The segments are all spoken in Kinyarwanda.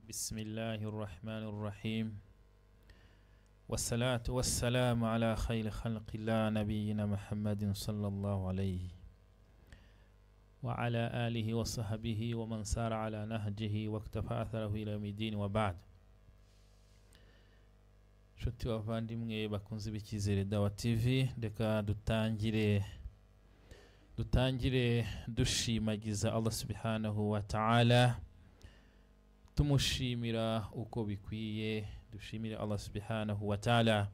بسم الله الرحمن الرحيم والصلاة والسلام على خير خلق الله نبينا محمد صلى الله عليه وعلى آله وصحبه ومن سار على نهجه واكتفى أثره إلى يوم الدين وبعد. Shuti wavandimwe bakunze bikizere Dawa TV, reka dutangire dushimagiza Allah subhanahu wa ta'ala, tumushimira uko bikwiye, dushimire Allah subhanahu wa ta'ala,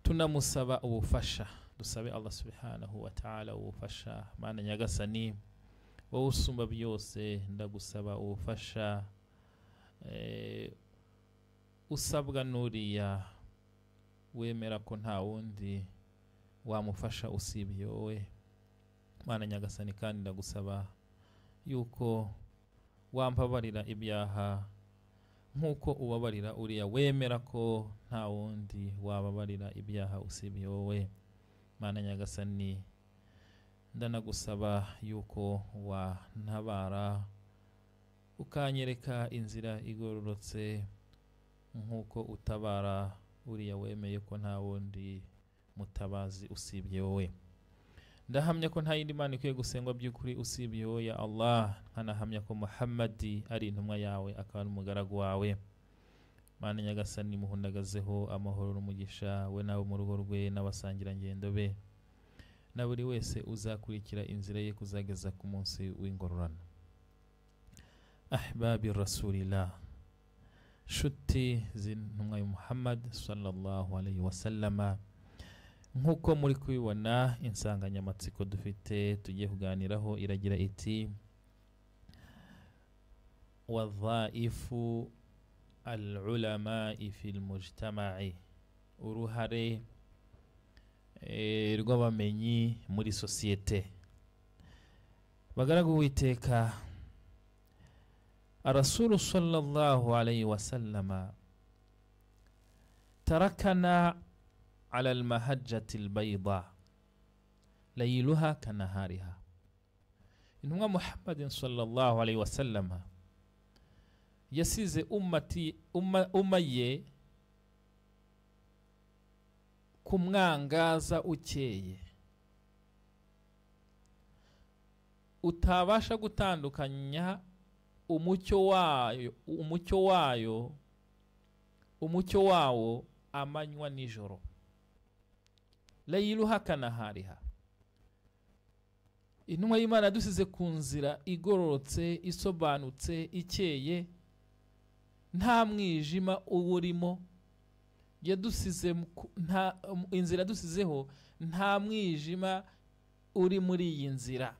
tunamusaba ubufasha, dusabe Allah subhanahu wa ta'ala ubufasha. Mana nyagasani wowe usumba byose, ndagusaba ubufasha usabwa nuriya wemera ko nta wundi wamufasha usibye wowe. Mana nyagasani kandi ndagusaba yuko wampabarira ibyaha nkuko ubabarira uriya wemera ko nta wundi wababarira ibyaha usibye wowe. Mana nyagasani ndanagusaba yuko wantabara ukanyereka inzira igororotse nkuko utabara uriya wemeye ko nta wundi mutabazi usibye wowe. Ndahamya ko nta yindi Mana ikwiye gusengwa by'ukuri usibye wowe ya Allah, nkanahamya ko Muhammadi ari intumwa yawe akaba n'umugaragu wawe. Mana nyagasani muhundagazeho amahoro n'umugisha we nawe mu rugo rwe n'abasangira ngendo be na buri wese uzakurikira inzira ye kuzageza ku munsi w'ingororano. Ahbabi Rasulillah, shuti z'intumwa ya Muhammad sallallahu alayhi wa sallama, nkuko muri kubibona insanganyamatsiko dufite tugiye kuganiraho iragira iti wadhaifu al-ulama'i fil mujtama'i, uruhare rw'abamenyi muri sosiyete. Bagaragu Uwiteka, Rasulu sallallahu alayhi wa sallama tarakana على المهجة البيضاء ليلها كنهارها. إنما محمد صلى الله عليه وسلم يسيز أمي kumwangaza ukeye utabasha gutandukanya umucyo wawo amanywa nijoro. Layluha kanahariha, intumwa y'Imana dusize ku nzira igororotse isobanutse ikeye nta mwijima uburimo, yadusize nta inzira dusizeho nta mwijima uri muri iyi nzira.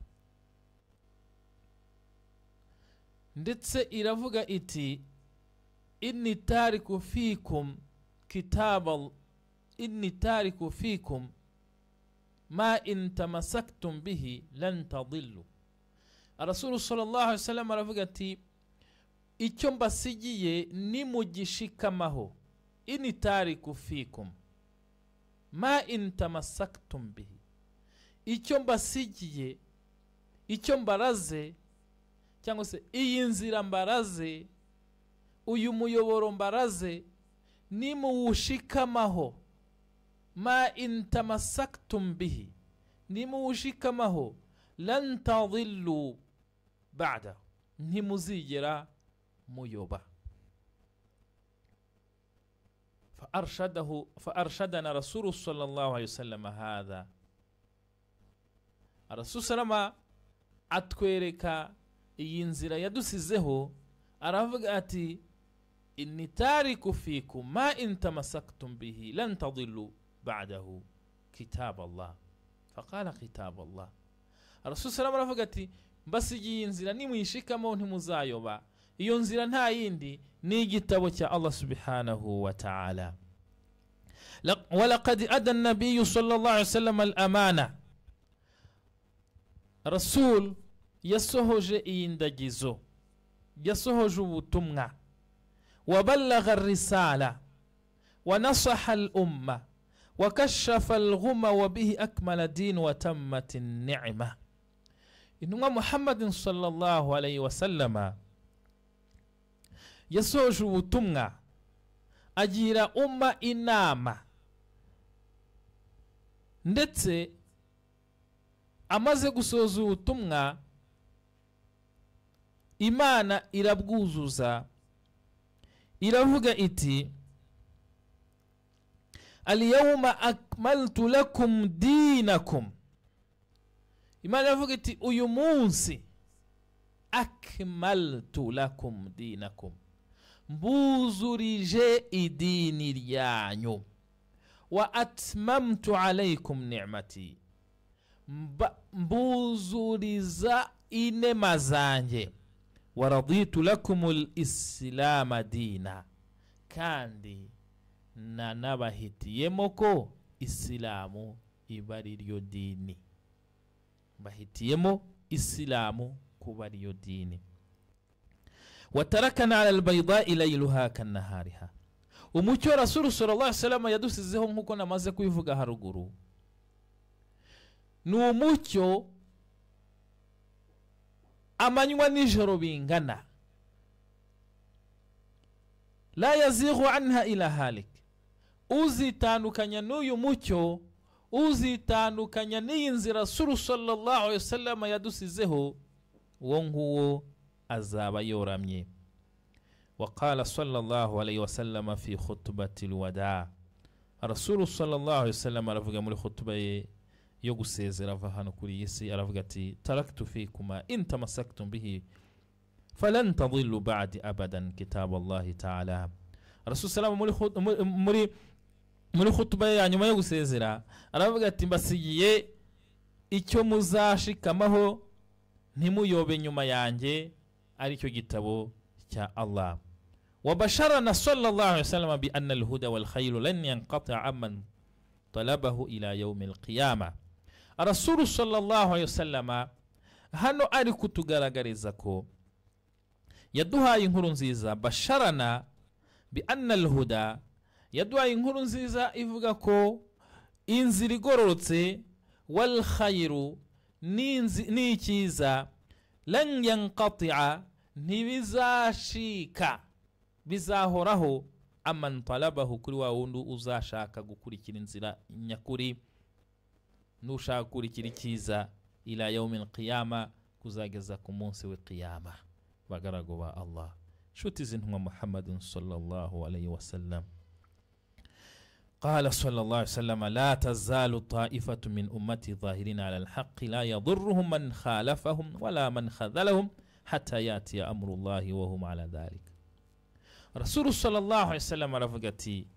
Ndetse iravuga iti inni tariku fikum ma in tamasaktum bihi lan tadillu. Rasulu sallallahu alaihi wasallam aravuga ati icyo mbasigiye ni mugishikamaho. Inni tariku fikum ma in tamasaktum bihi, icyo mbasigiye, icyo mbaraze, cyangwa se iyi nzira mbaraze, uyu muyoboro mbaraze, ni muwushikamaho. Ma in tamasaktum bihi, ni muwushikamaho, lan tadillu ba'da, ntimuzigera muyoba. فأرشدنا رسول صلى الله عليه وسلم هذا. الرسول صلى الله عليه وسلم atwereka iyi nzira yadusizeho, aravuga ati inni tariku fikum ma in tamasaktum bihi lan tadillu بعده كتاب الله. فقال كتاب الله. الرسول صلى الله عليه وسلم aravuga ati mbasigiye inzira nimuyishikamo ntimuzayoba. Iyo nzira nta yindi ni igitabo cya Allah subhanahu wa ta'ala. ولقد أدى النبي صلى الله عليه وسلم الأمانة. رسول yasohoje iyi ndagizo, yasohoje ubutumwa, وبلغ الرسالة ونصح الأمة وكشف الغمة وبه أكمل الدين وتمت النعمة. Intumwa Muhammadin sallallahu alayhi wa sallama yasoje ubutumwa agira umma inama, ndetse amaze gusoza ubutumwa Imana irabwuzuza, iravuga iti al-yawma akmaltu lakum dinakum. Imana iravuga iti uyu munsi akmaltu lakum dinakum, mbuzurije idini ryanyu, wa atmamtu alaykum ni'mati, mbuzuriza inema zanjye, wa raditu lakumul islama dina, kandi nanabahitiyemo ko isilamu iba ari ryo dini, bahitiyemo isilamu kuba ari yo dini. watarakana ala albayda'i layluha kannahariha, umucyo Rasul sallallahu alaihi wasallam yadusizeho nkuko namaze kubivuga haruguru, ni umucyo amanywa nijoro bingana, la yazighu anha ila halik. Uzitandukanya n'uyu mucyo, uzitandukanya n'iyi nzira Rasul sallallahu alaihi wasallam yadusizeho, uwo nguwo azaba yoramye. وقال صلى الله عليه وسلم في خطبة الوداع, Rasul sallallahu alaihi wasallam aravuga muri khutba ye yo gusezera ava hano kuri isi, aravuga ati taraktu fikuma in tamassaktum bihi falan tadillu ba'di abadan kitab Allah ta'ala. Rasul sallallahu muri khutba ya nyuma yo gusezera aravuga ati mbasigiye icyo muzashikamaho ntimuyobe nyuma yanjye, ari cyo gitabo cya Allah. وبشرنا صلى الله عليه وسلم بأن الهدى والخير لن ينقطع عمن طلبه إلى يوم القيامة. الرسول صلى الله عليه وسلم hano ari kutugaragariza ko yaduhaye inkuru nziza, basharana bi anna alhuda, yaduhaye inkuru nziza ivuga ko inzira igororotse, wal khairu ni icyiza, lan yanqati'a ntibizashika, bizahoraho, aman talabahu kuri wa wundi uzashaka gukurikira inzira nyakuri, nushaka gukurikira icyiza, ila yawmil qiyama, kuzageza ku munsi w'qiyama. Bagarago ba Allah, shuti zintumwa Muhammadun sallallahu alayhi wasallam, قال صلى الله عليه وسلم لا تزال طائفة من أمتي ظاهرين على الحق لا يضرهم من خالفهم ولا من خذلهم حتى يأتي أمر الله وهم على ذلك. Rasul sallallahu alaihi wasallam aravuga ati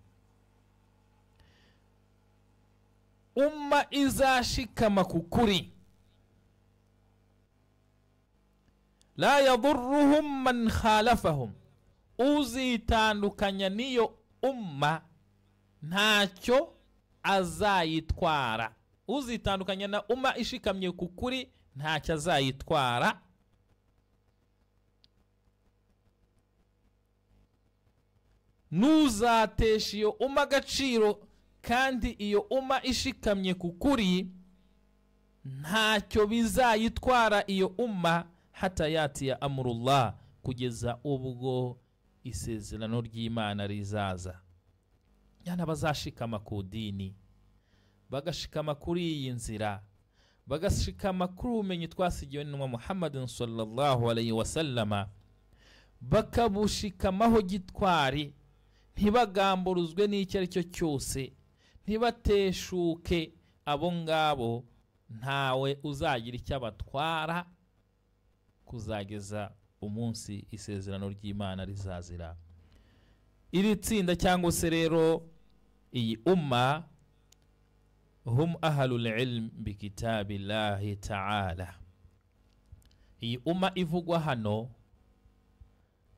umma izashikama kukuri, la yadurruhum man khalafahum, uzitandukanya niyo umma ntacyo azayitwara, uzitandukanya na umma ishikamye kukuri ntacyo azayitwara. Nuzatesha iyo umma agaciro, kandi iyo umma ishikamye kukuri ntacyo bizayitwara iyo umma, hata yatiya amrullah, kugeza ubwo isezerano ry'Imana rizaza. Yana bazashikama ku dini, bagashikama kuri iyi nzira, bagashikama kuri ubumenyi twasigiwe n'intumwa Muhammadin sallallahu alayhi wasallama, bakabushikamaho gitwari, ntibagamburuzwe n'icyo ari cyo cyose, ntibateshuke. Abo ngabo ntawe uzagira icyo abatwara kuzageza umunsi isezerano ry'Imana rizazira. Iri tsinda cyangwa se rero iyi umma, hum ahlul ilm bi kitabillahi ta'ala. Iyi umma ivugwa hano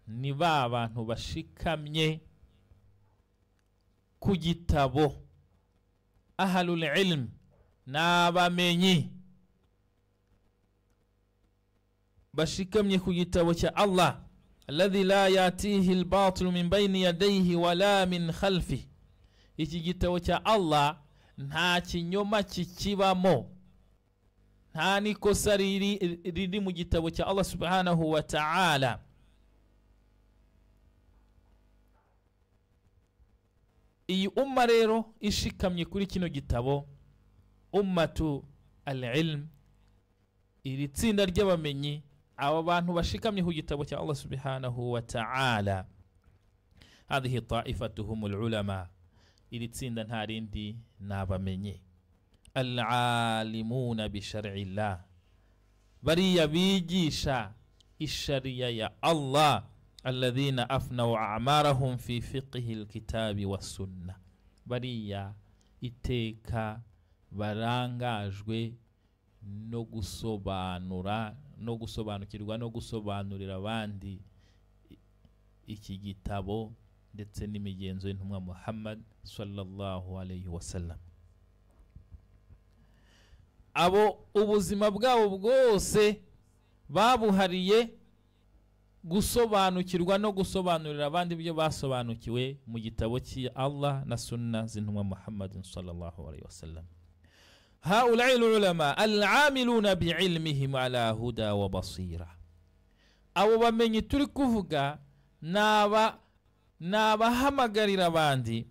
ni ba bantu bashikamye ku gitabo. Ahlul ilm n'abamenyi bashikamye ku gitabo cya Allah, alladhi la yatihi al-batil min bayni yadayhi wala min khalfi. Iki gitabo cya Allah nta kinyoma kikibamo, nta nikosa riri mu gitabo cya Allah subhanahu wa ta'ala. iyi umma rero ishikamye kuri kino gitabo ummatu al-ilm, iri tsinda ry'abamenyi, aba bantu bashikamye ku gitabo cya Allah subhanahu wa ta'ala, hadhihi ta'ifatuhum al-ulama, iri tsinda nta rindi n'abamenyi, al-alimuna bi shar'illah, bariya bigisha ishariya ya Allah, alladhina afnaw a'marahum fi fiqhi al-kitabi was-sunnah, bariya iteka barangajwe no gusobanura no gusobanukirwa no gusobanurira abandi iki gitabo ndetse n'imigenzo y'intumwa Muhammad sallallahu alayhi wasallam. Abo ubuzima bwabo bwose babuhariye gusobanukirwa no gusobanurira abandi ibyo basobanukiwe mu gitabo cya Allah na sunna z'intumwa Muhammad sallallahu alayhi wasallam. هؤلاء العلماء العاملون بعلمهم على هدى وبصيرة. abo bamenyi turi kuvuga n'abahamagarira abandi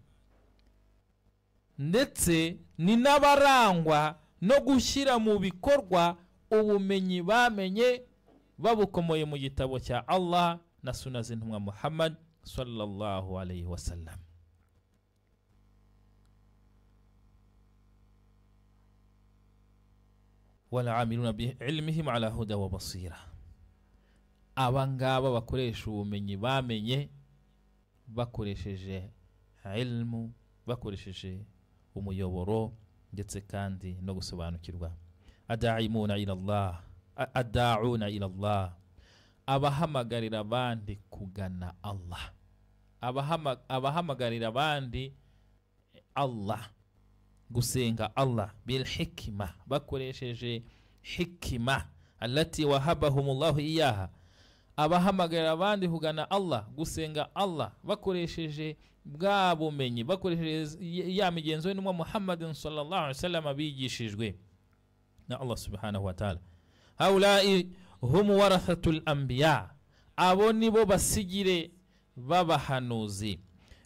ndetse ni n'abarangwa no gushyira mu bikorwa ubumenyi bamenye babukomoye mu gitabo cya Allah na sunna z'intumwa Muhammad sallallahu alayhi wasallam. والعاملون بعلمهم على هدى وبصيرة. abangaba bakoresha ubumenyi bamenye bakoresheje ilmu, bakoresheje umuyoboro ndetse kandi no gusobanukirwa. Adaimuna ila Allah, adauna ila Allah, abahamagarira abandi kugana Allah, abahamagarira abandi Allah, gusenga Allah bil hikma, bakoresheje hikima allati wahabahumullahu iyaha, abahamagarira abandi kugana Allah, gusenga Allah bakoresheje bwa bumenyi, bakoresheje ya migenzo y'intumwa Muhammadin sallallahu alaihi wasallam bigishijwe na Allah subhanahu wa ta'ala. Haulai hum warathatul anbiya, abo nibo basigire babahanuzi.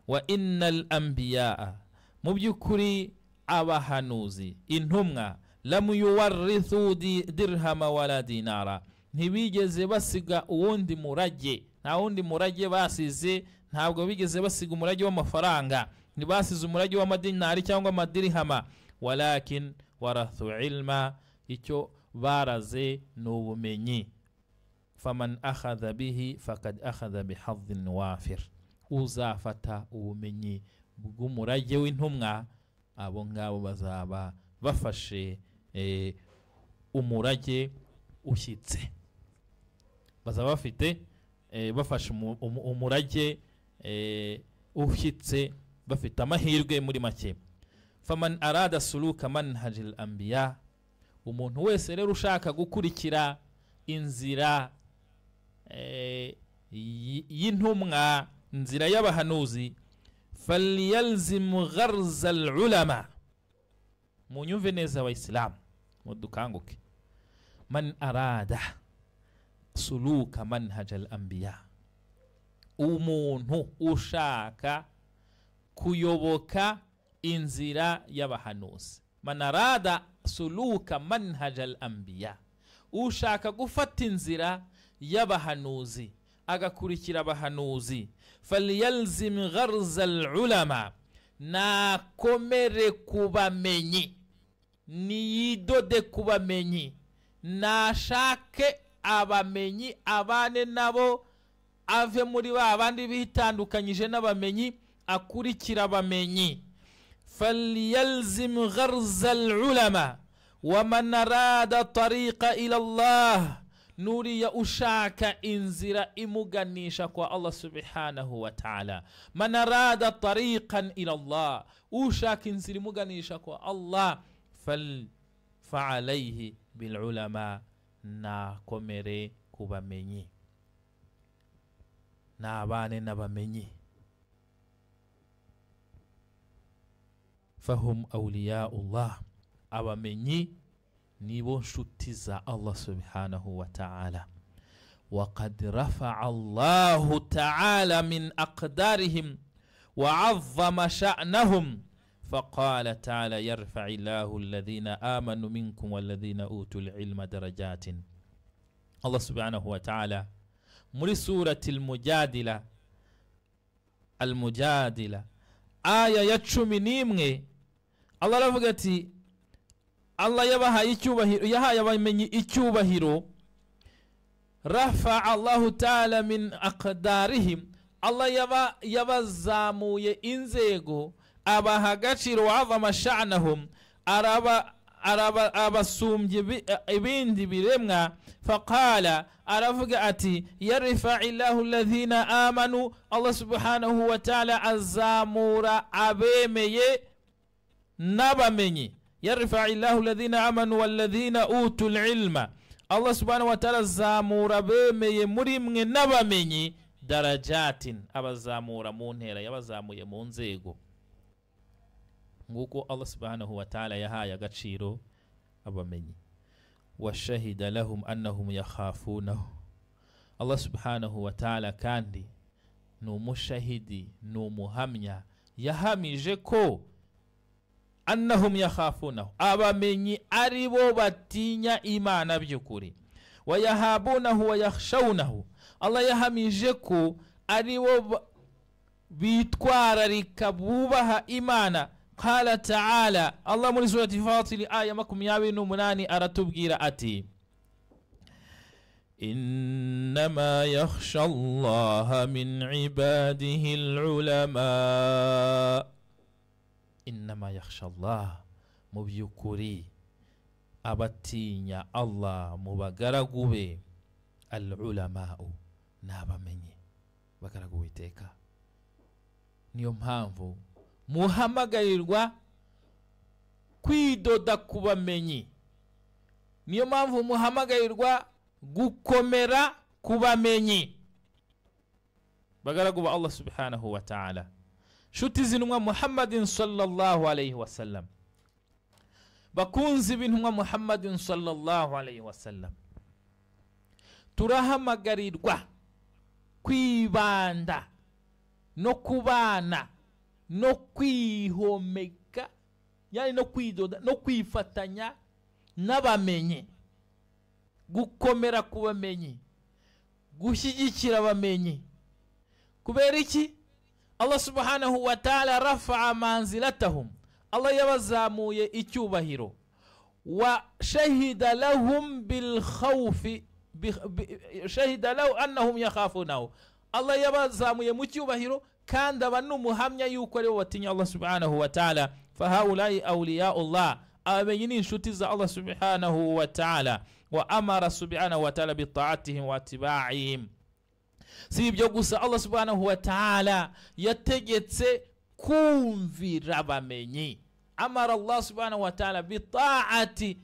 Wa innal anbiya, mu byukuri abahanuzi intumwa, lam yuwarithu dirhama wala dinara, ntibigeze basiga uwundi murage, nta wundi murage basize, ntabwo bigeze basiga umurage w'amafaranga, ntibasize umurage w'amadinari cyangwa amadirhama, walakin warathu ilma, icyo baraze n'ubumenyi. Faman akhadha bihi faqad akhadha bihadhin wafir, uzafata ubumenyi bw'umurage w'intumwa, abo ngabo bazaba bafashe umurage ushyitse, bazaba bafite bafashe umurage ushyitse, bafite amahirwe muri make. Faman arada suluka manhajil anbiya, umuntu wese rero ushaka gukurikira inzira y'intumwa, inzira y'abahanuzi, falyalzim gharza al-ulama. Munyumve neza abayisilamu, mudukanguke. Man arada suluka manhaj al-anbiya, umuntu ushaka kuyoboka inzira y'abahanuzi. Man arada suluka manhaj al-anbiya, ushaka gufata inzira y'abahanuzi agakurikira abahanuzi. Falyalzim gharza al-ulama, nakomere kubamenyi, niyidode kubamenyi, nashake abamenyi, abane nabo, ave muri babandi bitandukanyije n'abamenyi, akurikira abamenyi. Falyalzim gharza al-ulama, wa man arada tariqa ila Allah, nuriya ushaka inzira imuganisha kwa Allah subhanahu wa ta'ala. Man arada tariqan ila Allah, ushaka inzira imuganisha kwa Allah, fa'alayhi bil ulama, nakomere kubamenyi, nabane n'abamenyi. Fahum awliyaullah, abamenyi nibo nshuti za Allah subhanahu wa ta'ala. Wa qad rafa'a Allahu ta'ala min aqdarihim وعظم شأنهم فقال تعالى يرفع الله الذين آمنوا منكم والذين أوتوا العلم درجات. الله سبحانه وتعالى muri surati المجادلة aya ya 11 Allah aravuga ati Allah yabahaye icyubahiro, yahaye abamenyi icyubahiro. Rafa Allahu ta'ala min aqdarihim, Allah yabazamuye inzego abaha agaciro. Wa'azama sha'nahum, abasumbye ibindi biremwa. Faqala, aravuga ati yarfa'illahu alladhina amanu, Allah subhanahu wa ta'ala azamura abemeye n'abamenyi. yarfa'illahu alladhina amanu walladhina utul ilma, Allah subhanahu wa ta'ala azamura abemeye muri mwe n'abamenyi darajatin, abazamura mu ntera, yabazamuye mu nzego. Nguko Allah subhanahu wa ta'ala yahaye agaciro abamenyi. Washahida lahum annahum yakhafunahu, Allah subhanahu wa ta'ala kandi numushahidi numuhamya yahamije ko annahum yakhafunahu, abamenyi aribo batinya Imana by'ukuri. Wayahabunahu wayakhshawnahu, Allah yahamije ko aribo bitwararika bubaha Imana. Qala ta'ala, Allah muri surati Fatir aya 28 aratubwira ati innama yakhsha Allah min ibadihi al-ulama. Innama yakhsha Allah, mu by'ukuri abatinya Allah mu bagaragu be al-ulama, n'abamenyi bagaragu witeka. Niyo mpamvu muhamagarirwa kwidoda kubamenyi, niyo mpamvu muhamagarirwa gukomera kubamenyi bagaragu ba Allah subhanahu wa ta'ala. Shuti zinumwa Muhammadin sallallahu alayhi wasallam, bakunzi bintumwa Muhammadin sallallahu alayhi wasallam, turahamagarirwa kwibanda no kubana no kwihomeka, yani no kwidoda no kwifatanya n'abamenyi, gukomera kubamenyi, gushyigikira abamenyi. Kubera iki? Allah subhanahu wa ta'ala rafa'a manzilatahum, Allah yabazamuye icyubahiro. Wa shahida lahum bil khawfi, shahida lahu annahum yakhafunahu, Allah yabazamuye mu cyubahiro kandi abanumuhamya yuko ari bo batinya Allah subhanahu wa ta'ala. Fahaulai awliyaullah, abamenyi ni inshuti za Allah subhanahu wa ta'ala. Wa amara subhanahu wa ta'ala bi ta'atihim wa tiba'ihim. Si ibyo gusa, Allah subhanahu wa ta'ala yategetse kumvira abamenyi. Amara Allah subhanahu wa ta'ala bi ta'ati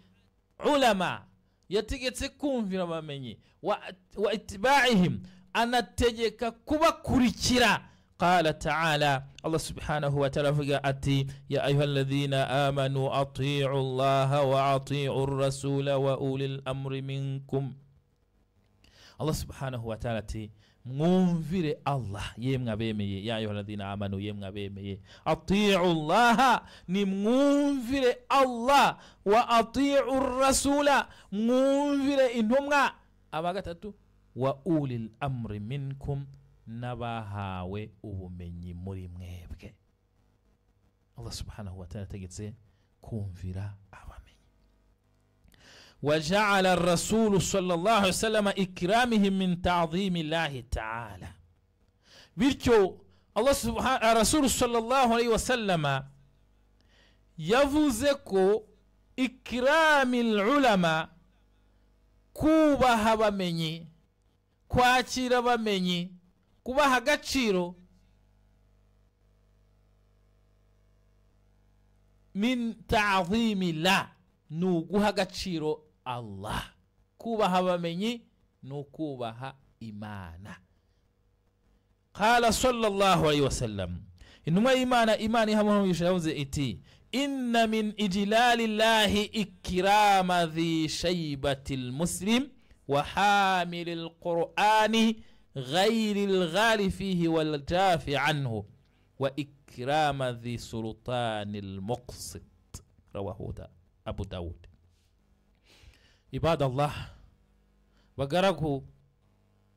ulama, yategetse kumvira abamenyi. Wa itiba'ihim, anategeka kubakurikira. قال تعالى, الله سبحانه وتعالى أتي يا أيها الذين آمنوا أطيعوا الله وأطيعوا الرسول وأولي الأمر منكم. الله سبحانه وتعالى mwumvire Allah yemwe abemeye, ya ayyuha alladhina amanu yemwe abemeye, ati'u Allah ni mwumvire Allah, wa ati'u rasula mwumvire intumwa, abagatatu wa ulil amri minkum n'abahawe ubumenyi muri mwebwe. Allah subhanahu wa ta'ala tegetse kumvira abamenyi. وجعل الرسول صلى الله عليه وسلم إكرامهم من تعظيم الله تعالى. bityo Allah subhanahu Rasul sallallahu alayhi wa sallam yavuze ko ikramil ulama, kubaha abamenyi, kwakira abamenyi, kubaha agaciro, min ta'zimillah, nuguha agaciro Allah. Kubaha abamenyi nukubaha Imana. Qala sallallahu alayhi wa sallam, intumwa y'Imana ihamuhisha yavuze iti inna min ijlalillahi ikrama dhi shaybatil muslim wa hamilil qur'ani غير الغال فيه والجاف عنه. وإكرام ذي سلطان المقسط. رواه أبو داود. عباد الله بقرقوا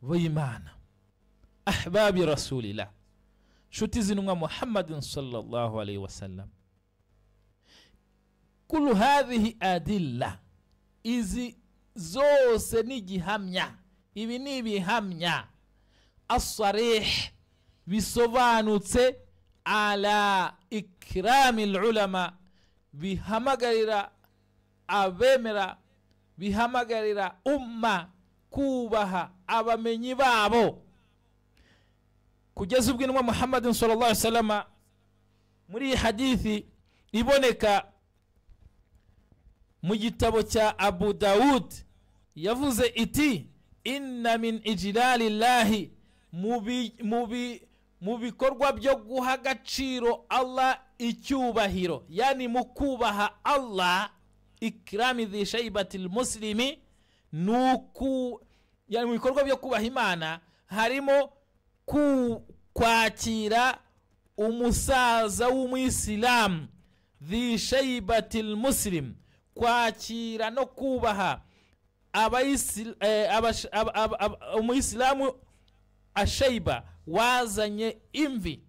ويمانا أحباب رسول الله شتزنوا محمد صلى الله عليه وسلم. كل هذه أدلة إذ زوس نيجي هميا إبني هميا الصريح بسوانوتse على إكرام العلماء بهمغريرا أبمرا بهمغريرا أمة كوبها أبمني بابو kugeza ubwo intumwa Muhammad sallallahu alaihi wasallam muri hadithi iboneka mu gitabo cya Abu Dawud yavuze iti inna min ijlalillahi mu bikorwa byo guha agaciro Allah icyubahiro, yani mu kubaha Allah, ikrami dhi shaybatil muslimi, nuku yani mu bikorwa byo kubaha Imana harimo kwakira umusaza w'umuyisilamu dhi shaybatil muslim, kwakira no kubaha umuyisilamu ashayba wazanye imvi,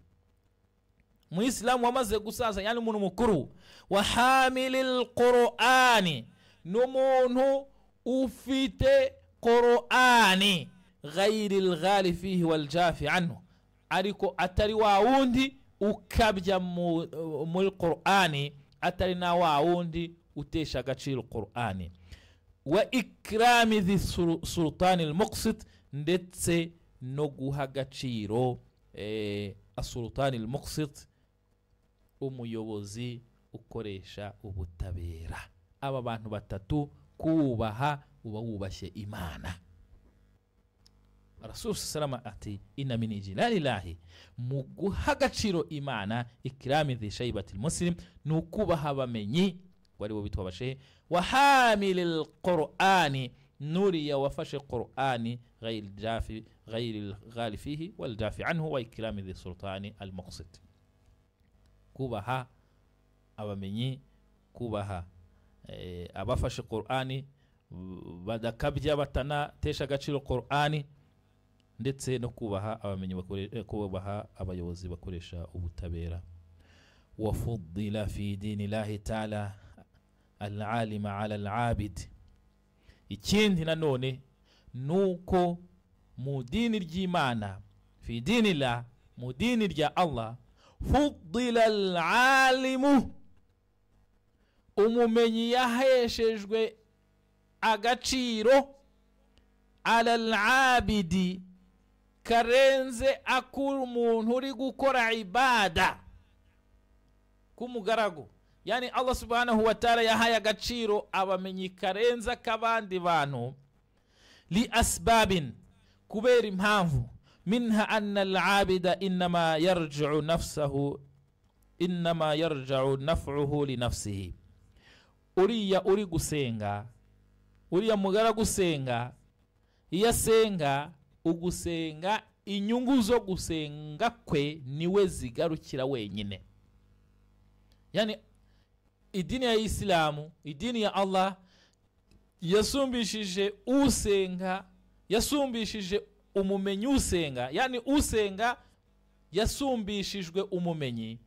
umuyisilamu wamaze gusaza, yani umuntu mukuru. Wa hamilil qur'ani, n'umuntu ufite qur'ani, ghayril ghali fihi wal jafi anhu, ariko atari wa wundi ukabya muri qur'ani, atari na wa wundi utesha agaciro qur'ani. Wa ikrami dhi sultani al-muqsit, ndetse no guha agaciro as-sultani al-muqsit, umuyobozi ukoresha ubutabera. Aba bantu batatu kubaha uba wubashye Imana. Rasul sallallahu ati inna min ijlalillahi, mu guha agaciro Imana, ikrami dhi shaybatil muslim, nukubaha bamenyi wari bo bitwa bashe. Wa hamilil qur'ani, nuriya wafashe qur'ani ghayril ghali fihi wal jafi anhu, wa ikrami dhi sultani al muqsit. Kubaha abamenyi, kubaha abafashe qur'ani badakabya batana tesha agaciro qur'ani, ndetse no kubaha abamenyi kubaha abayobozi bakoresha ubutabera. Wa fuddila fi dinillahi ta'ala al-alima ala al-abid. Ikindi nanone nuko mu dini ry'Imana, fi dinillah, mu dini rya Allah, fuddila al-alimu, umumenyi yaheshejwe agaciro, ala al-abidi, karenze akura umuntu uri gukora ibada kumugaragu. Yani Allah subhanahu wa ta'ala yahaye agaciro abamenyi karenza kabandi bantu, li asbabin, kubera impamvu, minha anna al-abida inma yarji'u naf'uhu li nafsihi. Uriya uri gusenga, uriya mugaragu gusenga, iya senga, ugusenga inyungu zo gusenga kwe niwe zigarukira wenyine. Yani idini ya Islamu, idini ya Allah yasumbishije usenga, yasumbishije umumenyi usenga, yani usenga yasumbishijwe umumenyi.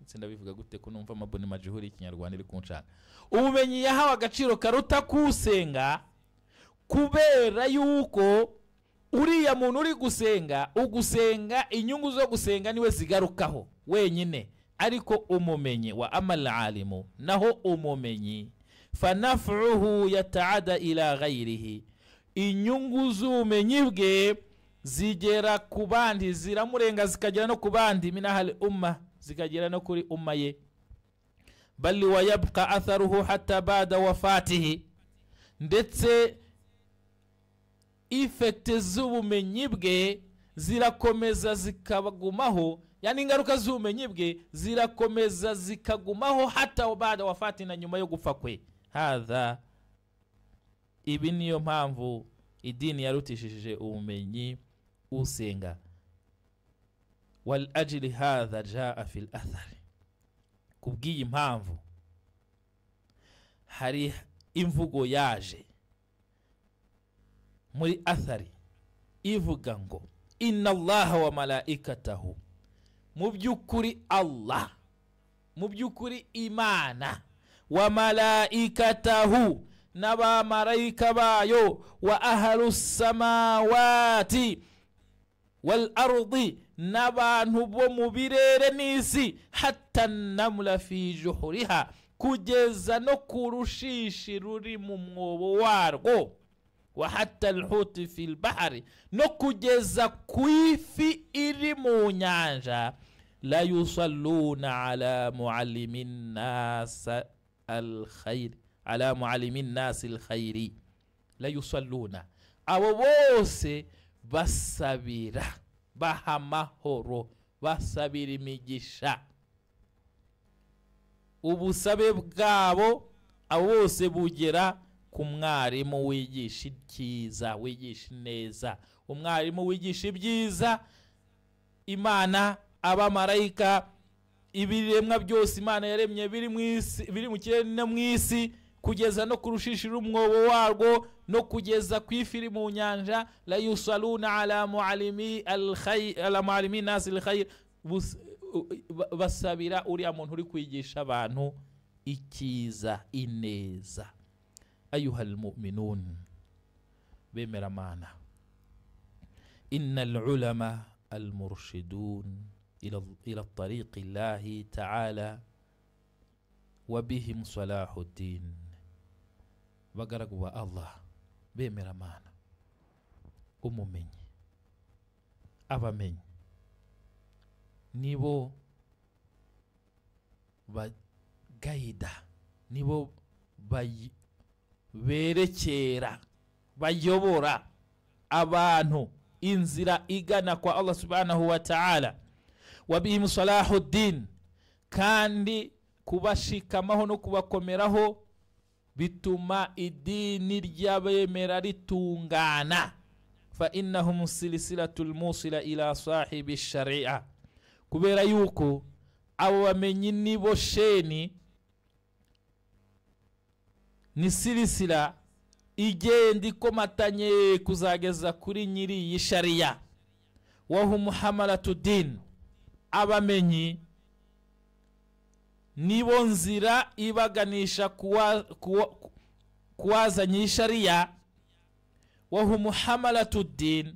Nsinda bivuga gute ko numva amabone majihuri ikinyarwanda iri kunshaka. Umumenyi yahawe agaciro karuta kusenga, kubera yuko uriya muntu uri gusenga, ugusenga inyungu zo gusenga niwe zigarukaho wenyine. Ariko umumenyi, wa amal alimu, naho umumenyi, fanaf'uhu yata'ada ila ghayrihi, inyungu z'ubumenyi bwe zigera ku bandi, ziramurenga zikagera no ku bandi, minahal umma, zikagera no kuri umma ye. Bali wa yabqa atharuhu hatta ba'da wafatihi, ndetse effect z'ubumenyi bwe zirakomeza zikabagumaho, yani ingaruka z'ubumenyi bwe zirakomeza zikagumaho hata ba'da wafati, na nyuma yo gupfa kwe. Hadha, ibi niyo mpamvu idini yarutishije ubumenyi usenga. wal ajli hadha jaa fi al-athar, kubwiyi impamvu hari imvugo yaje muri athari ivuga ngo inna allaha wa malaikatahu, mu byukuri Allah, mu byukuri Imana, wa malaikatahu, n'abamarayika bayo, wa ahlus samawati wal ardi, n'abantu bo mu birere n'isi, hatta namla fi juhuriha, kugeza no ku rushishi ruri mu mwobo warwo, wa hatta alhuti fi lbahari, no kugeza ku ifi iri mu nyanja, la yusalluna ala muallimin nas alkhair, ala muallimin nas alkhairi, la yusalluna, abo bose basabira, baha amahoro, basabira imigisha, ubusabe bwabo abo bose bugera ku mwarimu wigisha icyiza, wigisha neza, umwarimu wigisha ibyiza, Imana, abamarayika, ibiremwa byose Imana yaremye biri mu isi, biri mu kirere no mu isi, kugeza no kurushishira umwobo warwo, no kugeza ku ifi iri mu nyanja, la yusaluna ala muallimi alkhayr, ala muallimi nas alkhayr, basabira uriya muntu uri kwigisha abantu icyiza, ineza. أيها المؤمنون بمر معنا، إن العلماء المرشدون إلى الطريق الله تعالى وبهم صلاح الدين، بقرقوا الله بمر معنا أممين أبمين nibo bagayida, nibo berekera, bayobora abantu inzira igana kwa Allah subhanahu wa ta'ala, wabihim salahuddin, kandi kubashikamaho no kubakomeraho bituma idini ry'abemera ritungana, fa innahum silsilatul musila ila sahibi shari'a, kubera yuko abo bamenyi nibo sheni, ni silisila igenda ikomatanye kuzageza kuri nyiri yishariya, wahum hamalatuddin, abamenyi nibo nzira ibaganisha kuwazanye yishariya, wahum hamalatuddin,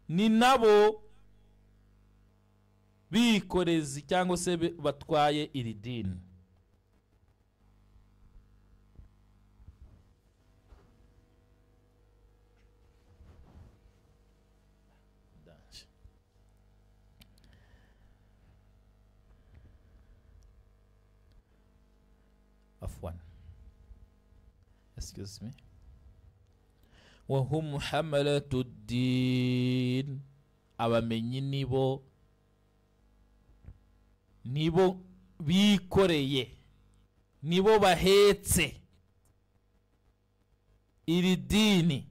ni nabo bikorezi cyangwa se batwaye iri dini. Excuse me. Wahum hamalatuddin, abamenyi nibo bikoreye, nibo bahetse iri dini,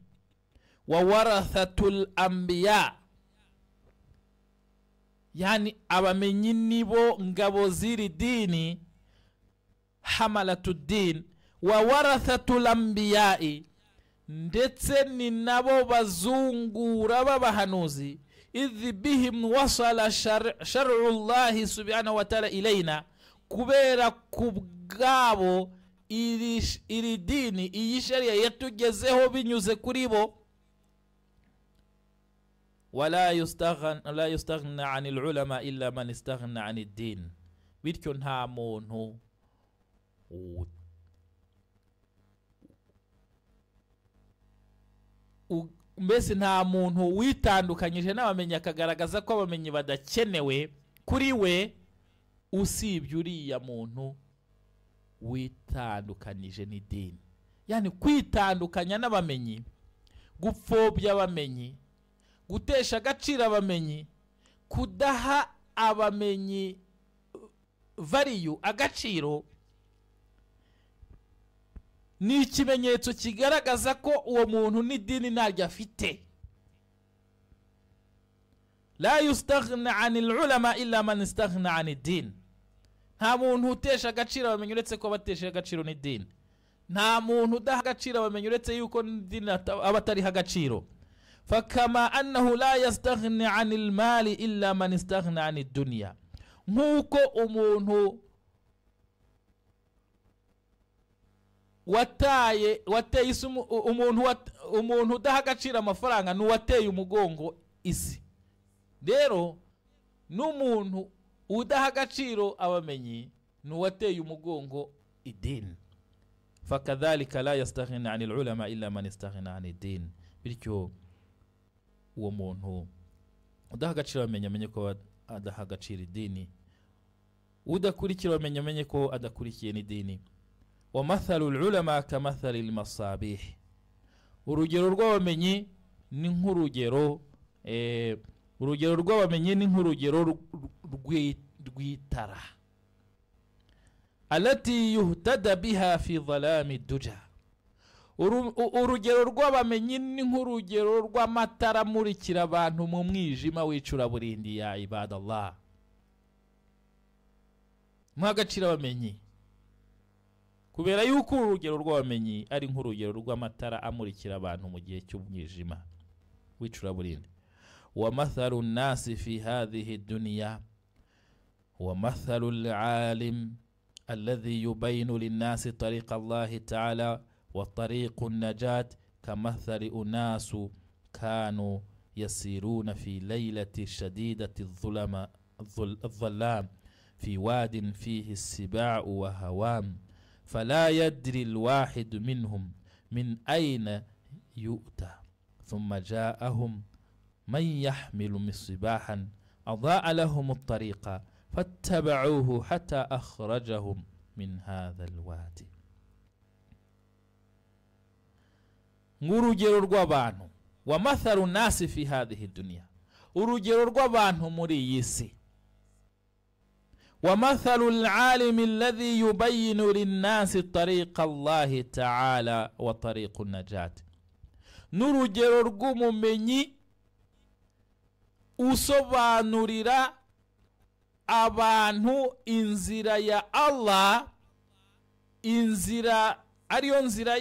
wa warathatul anbiya, yani abamenyi nibo ngabo ziri dini, hamalatuddin, wa warathatul anbiya'i, ndetse ni nabo bazungura b'abahanuzi, idh bihim wasala shar'u Allah subhanahu wa ta'ala ilayna, kubera kubgabo iri dini, iyi sharia yatugezeho binyuze kuri bo. Wala yustaghna 'anil ulama illa man istaghna 'anid din, bityo nta muntu mbese nta muntu witandukanyije n'abamenyi akagaragaza ko abamenyi badakenewe kuri we, usibye uriya muntu witandukanije n'idini. Yani kwitandukanya n'abamenyi, gupfobya abamenyi, gutesha agaciro abamenyi, kudaha abamenyi value, agaciro, ni ikimenyetso kigaragaza ko uwo muntu n'idini ntaryo afite. la yustaghna anil ulama illa man istaghna anid din. Nta muntu utesha agaciro abamenyi uretse ko batesha agaciro n'idini. Nta muntu udaha agaciro abamenyi uretse yuko n'idini aba atariha agaciro. Fakama annahu la yastaghna anil mali illa man istaghna anid dunya. Nkuko umuntu wateye umuntu udaha agaciro amafaranga n'uwateye umugongo isi. Rero n'umuntu udaha agaciro abamenyi n'uwateye umugongo idini. Fakadhalika la yastaghna anil ulama illa man istaghna anid din. Bityo uwo muntu udaha agaciro abamenyi amenye ko adaha agaciro idini, udakurikira abamenyi amenye ko adakurikiye n'idini. Wa mathalul ulama kamathalil masabih. Urugero rw'abamenyi ni nk'urugero urugero rw'abamenyi ni nk'urugero rw'itara alati yuhtada biha fi dhalami duja. Urugero rw'abamenyi ni nk'urugero rw'amatara amurikira abantu mu mwijima w'icuraburindi ya ibadallah. Muha agaciro abamenyi kubera yuko urugero rw'abamenyi ari nk'urugero rw'amatara amurikira abantu mu gihe cy'umwijima w'icuraburindi. Wa mathalu nnasi fi hadhihi dunya wa mathalu al-alim alladhi yubayinu lin-nasi tariqa Allah ta'ala wa tariqu an-najat kamathali unasu kanu yasiruna fi laylati shadidati adh-dhalam fi wadin fihi as-siba'u wa hawam فلا يدري الواحد منهم من أين يؤتى ثم جاءهم من يحمل مصباحا أضاء لهم الطريق فاتبعوه حتى أخرجهم من هذا الوادي. urugero rw'abantu wa mathalu nasi fi hadhihi dunya. urugero rw'abantu muri iyi si. ومثل العالم الذي يبين للناس طريق الله تعالى وطريق النجاة. n'urugero rw'umumenyi usobanurira abantu inzira ya Allah, inzira ariyo nzira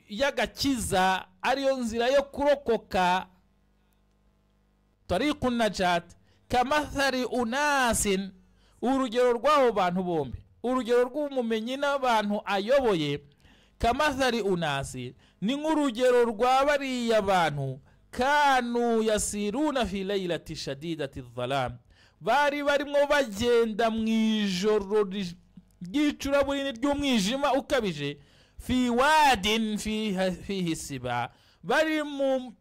y'agakiza, ariyo nzira yo kurokoka, tariqu najat. Kamathali unasin, urugero rw'abo bantu bombi, urugero rw'umumenyi n'abantu ayoboye. Kamathali unasi ni nk'urugero rw'abariya bantu kanu yasiruna fi laylati shadidati adh-dhalam, bari barimo bagenda mu ijoro ry'icuraburindi ry'umwijima ukabije. Fi wadin fihi siba, bari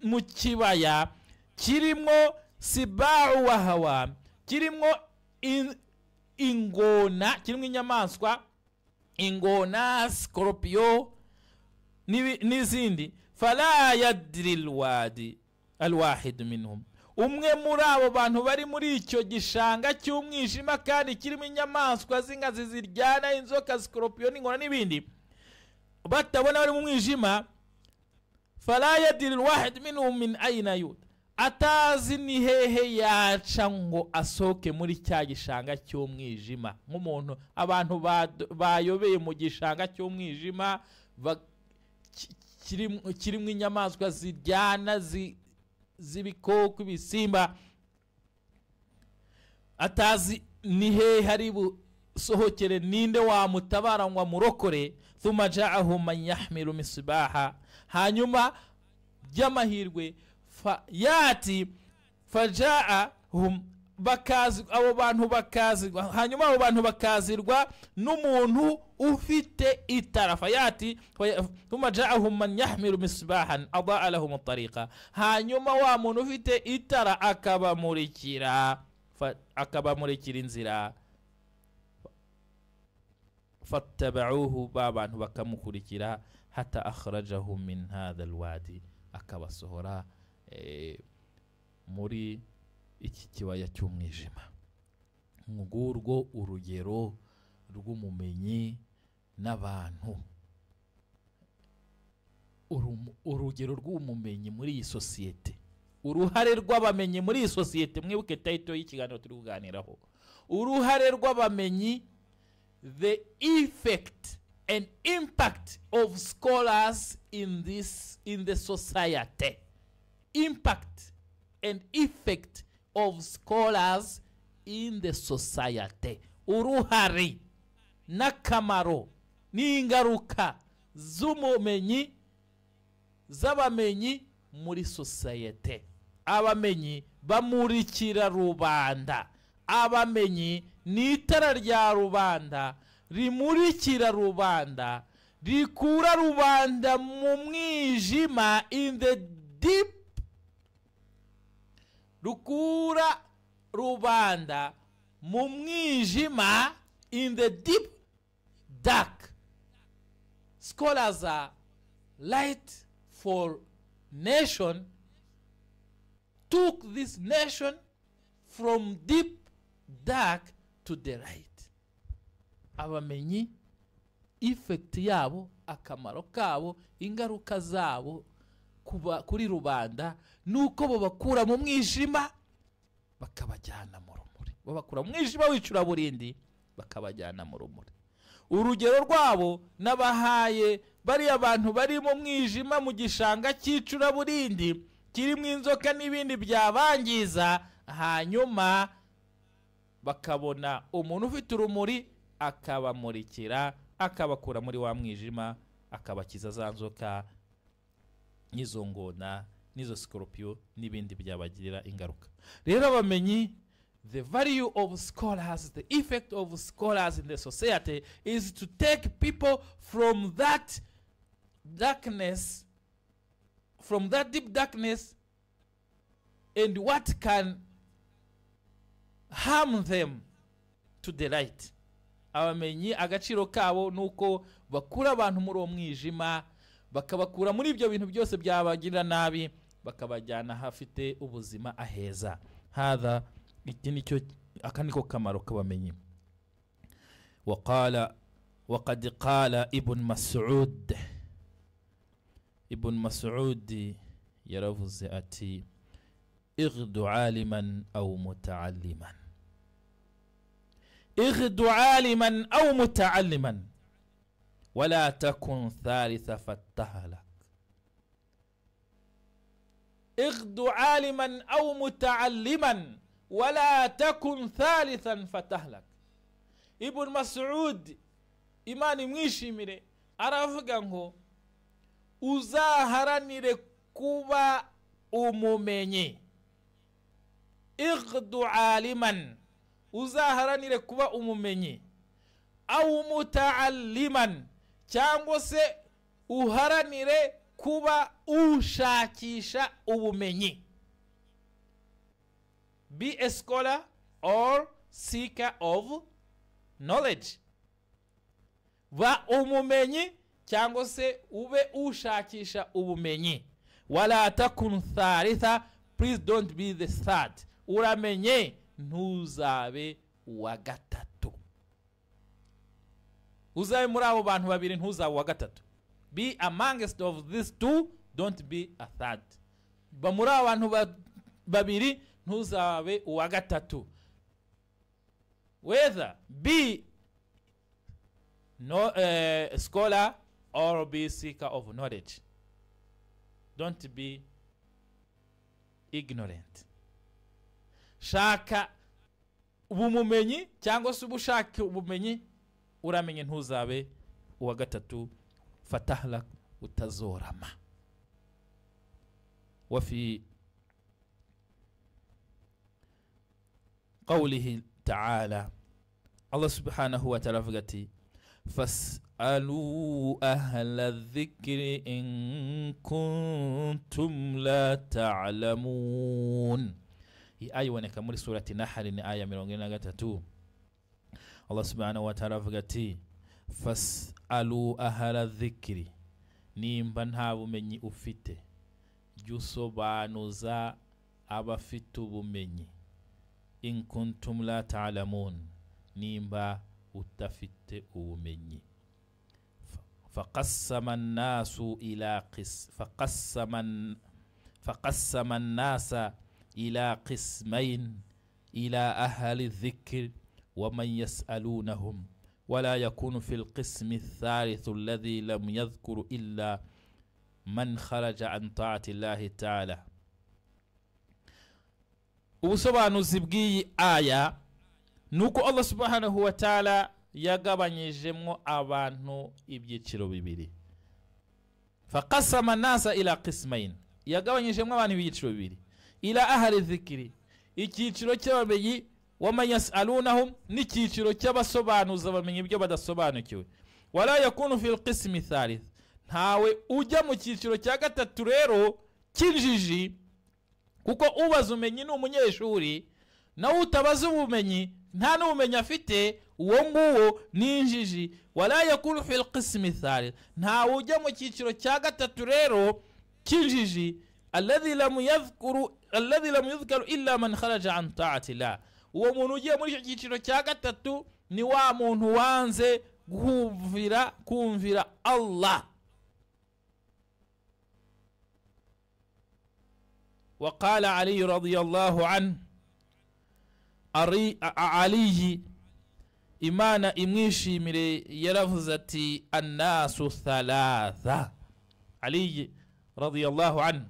mu kibaya kirimo siba'u wa hawa, kirimo ingona, kirimo inyamaswa, ingona, scorpio n'izindi. Fala yadri alwahid minhum, umwe muri abo bantu bari muri icyo gishanga cy'umwijima kandi kirimo inyamaswa z'inkazi ziryana, inzoka, scorpio n'ingona n'ibindi, batabona bari mu mwijima. Fala yadri alwahid minhum min ayna yud, atazi ni hehe yaca ngo asoke muri cya gishanga cy'umwijima. Nk'umuntu, abantu bayobeye mu gishanga cy'umwijima kirimo inyamaswa ziryana, z'ibikoko, ibisimba, atazi ni hehe hari busohokere, ninde wamutabara ngo amurokore. Thumma ja'ahum man yahmilu misbaha, hanyuma by'amahirwe yati faja'ahum, abo bantu bakazirwa, hanyuma abo bantu bakazirwa n'umuntu ufite itara. Fayati thumma ja'ahum man yahmilu misbahan adaa lahum at-tariqa, hanyuma wa muntu ufite itara akabamurikira inzira. Fattaba'uhu, babantu bakamukurikira. Hatta akhrajahum min hadha alwadi, akabasohora muri iki kibaya cy'umwijima. Ngurwo urugero rw'umumenyi n'abantu, urugero rw'umumenyi muri iyi sosiyete uruhare rw'abamenyi muri societe. Mwibuke title y'ikiganiro turi kuganiraho, uruhare rw'abamenyi, the effect and impact of scholars in the society. Impact and effect of scholars in the society. Uruhare n'akamaro n'ingaruka z'abamenyi muri society. Abamenyi bamurikira rubanda. Abamenyi ni itara rya rubanda, rimurikira rubanda, rikura rubanda mu mwijima, in the deep, rukura rubanda mu mwijima, in the deep dark. Scholars are light for nation, took this nation from deep dark to the light. Abamenyi effect yabo, akamaro kabo, ingaruka zabo kuri rubanda nuko babakura mu mwijima bakabajyana mu rumuri. Babakura mu mwijima wicura burindi bakabajyana mu rumuri. Urugero rwabo nabahaye bari abantu bari mu mwijima mu gishanga cyicura burindi kirimo inzoka n'ibindi byabangiza, hanyuma bakabona umuntu ufite urumuri akabamurikira, akabakura muri wa mwijima, akabakiza za nzoka n'izo ngona n'izo scorpio n'ibindi byabagirira ingaruka. Rero abamenyi, the value of scholars, the effect of scholars in the society is to take people from that darkness, from that deep darkness, and what can harm them to the light. Abamenyi agaciro kabo nuko bakura abantu muri uwo mwijima, bakabakura muri ibyo bintu byose byabagirira nabi, bakabajyana hafite ubuzima aheza. Hadha iki nicyo akaniko kamaro k'abamenyi. وقد قال ابن مسعود yaravuze ati اغدو عالما أو متعلما. اغدو عالما أو متعلما ولا تكن ثالث فتهلك. اغدو عالما أو متعلما ولا تكن ثالثا فتهلك. ابن مسعود imani mwishimire aravuga ngo uzaharanire kuba umumenyi. اغدو عالما, uzaharanire kuba umumenyi, au mutaalliman, cyangwa se uharanire kuba ushakisha ubumenyi. Be a scholar or seeker of knowledge. Ba umumenyi cyangwa se ube ushakisha ubumenyi. Wala takun thalitha, please don't be the third. Uramenye ntuzabe uwa gatatu. Uzabe muri abo bantu babiri, ntuzabe uwa gatatu. Be amongst of these two, don't be a third. Ba muri abo bantu babiri, ntuzabe uwa gatatu. Whether be a scholar or be seeker of knowledge, don't be ignorant. Shaka ubumenyi cyangwa se ubushaka ubumenyi, uramenye ntuzabe uwa gatatu. Fatahlak, utazorama. وفي قوله تعالى, الله سبحانه وتعالى فقتي فاسألوا أهل الذكر إن كنتم لا تعلمون. هي آية ونكا muri surati Nahl ni aya 43. Allah subhanahu wa ta'ala faqati fas'alu ahla dhikri, nimba nta bumenyi ufite jusobanuza abafite ubumenyi. In kuntum la ta'lamun, nimba utafite ubumenyi. فقسم فقسم الناس إلى قسمين إلى أهل الذكر ومن يسألونهم ولا يكون في القسم الثالث الذي لم يذكر إلا من خرج عن طاعة الله تعالى. ubusobanuzi bw'iyi aya nuko Allah subhanahu wa ta'ala yagabanyijemo abantu ibyiciro bibiri. Faqasama nasa ila qismain, yagabanyijemo abantu ibyiciro bibiri. Ila ahli dhikri, icyiciro cy'abamenyi, wama yasalunahum, n'icyiciro cy'abasobanuza bamenye ibyo badasobanukiwe. Wala yakunu fil qismi thalith, ntawe ujya mu cyiciro cya gatatu rero cy'injiji, kuko ubaza umenyi ni umunyeshuri, nawe utabaza ubumenyi nta n'ubumenyi afite, uwo nguwo ni injiji. Wala yakunu fil qismi thalith, ntawe ujya mu cyiciro cya gatatu rero cy'injiji, alladhi lam yadhkaru illa man kharaja an ta'ati Allah. Uwo muntu ugiye muri icyo cyiciro cya gatatu ni wa muntu wanze kumvira Allah. وقال علي رضي الله عنه، علي imana imwishimire yaravuze ati annasu thalatha. Ali radiyallahu anhu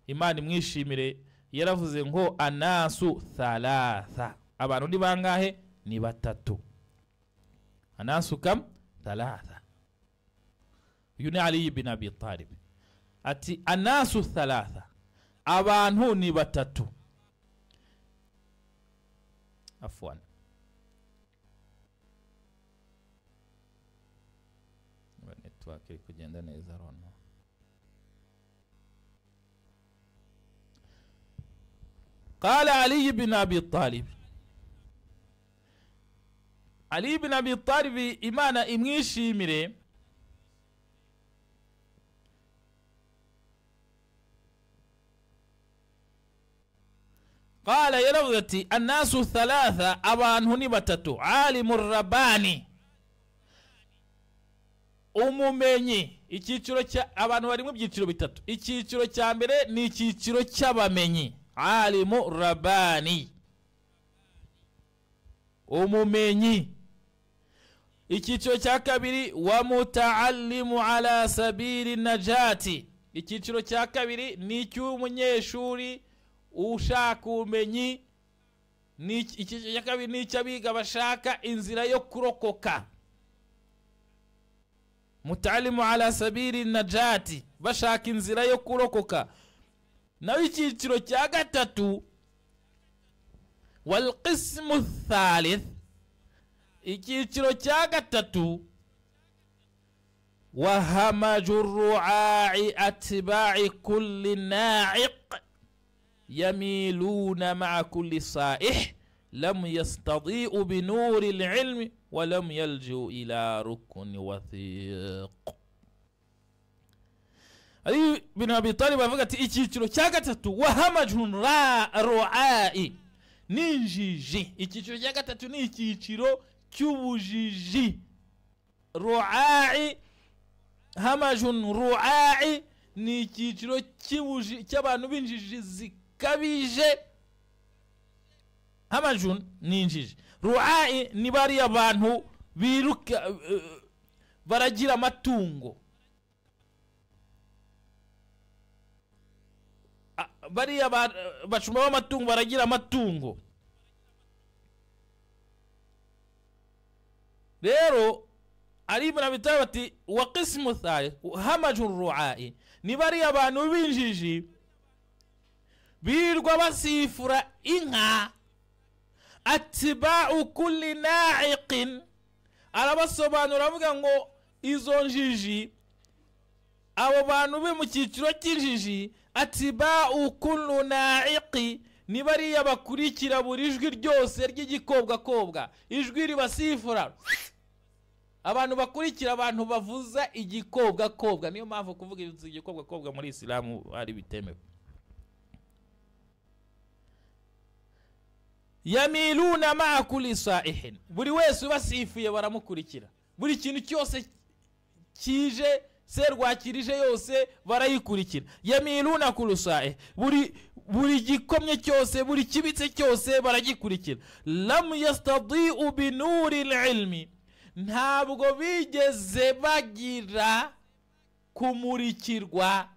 imana imwishimire yaravuze ngo annasu thalatha, abantu ni bangahe? Ni batatu. Annasu kam? Thalatha. Uyu ni Ali ibn Abi Talib ati annasu thalatha, abantu ni batatu. Afwan, network iri kugenda neza rono. قال علي بن أبي طالب، علي بن أبي طالب imana imwishimire قال يرغتي الناس ثلاثة، abantu ni batatu. عالم الرباني، umumenyi. Icyiciro cya abantu bari mu byiciro bitatu. Icyiciro cya mbere ni icyiciro cy'abamenyi, alimu rabani, umumenyi. Icyiciro cya kabiri wa mutaallimu ala sabili najati, icyiciro cya kabiri ni cy'umunyeshuri ushaka ubumenyi. Icyiciro cya kabiri ni cy'abiga bashaka inzira yo kurokoka, mutaallimu ala sabili najati, bashaka inzira yo kurokoka. Naho icyiciro cya gatatu wal qismu thalith, icyiciro cya gatatu wa hamaju ru'a'i atba'i kulli na'iq yamiluna ma'a kulli sa'ih lam yastadi'u bi nuri al-'ilmi wa lam yalju ila rukni wathiq. Ali bin Abi Talib avuga ati icyiciro cya gatatu wa hamajun ru'a'i, ninjiji. Icyiciro cya gatatu ni icyiciro cy'ubujiji. Ru'a'i, hamajun ru'a'i ni icyiciro cy'abantu b'injiji zikabije. Hamajun ni injiji, ru'a'i ni bari abantu biruka baragira amatungo. Bariya bacuma b'amatungo baragira amatungo. Rero Ali ibn Abi Talib ati wa qismu thalith hamaju ru'a'i, ni bariya abantu b'injiji birwa basifura inka. Atba'u kulli na'iqin, arabasobanura avuga ngo izo njiji, abo bantu be mu cyiciro cy'injiji, atba'u kullu na'iqi, ni bariya bakurikira buri jwi ryose ry'igikobwakobwa, ijwi ribasifura. Abantu bakurikira abantu bavuza igikobwakobwa, niyo mpamvu kuvuga igikobwakobwa muri Islamu ari bitemewe. Yamiluna ma'a kulli sa'ihin, buri wese basifuye baramukurikira. Buri kintu cyose kije serwakirije yose barayikurikira. Yamiluna kulusae, buri gikomye cyose, buri kibitse cyose baragikurikira. Lam yastadi'u binuri ilmi, ntabwo bigeze bagira kumurikirwa,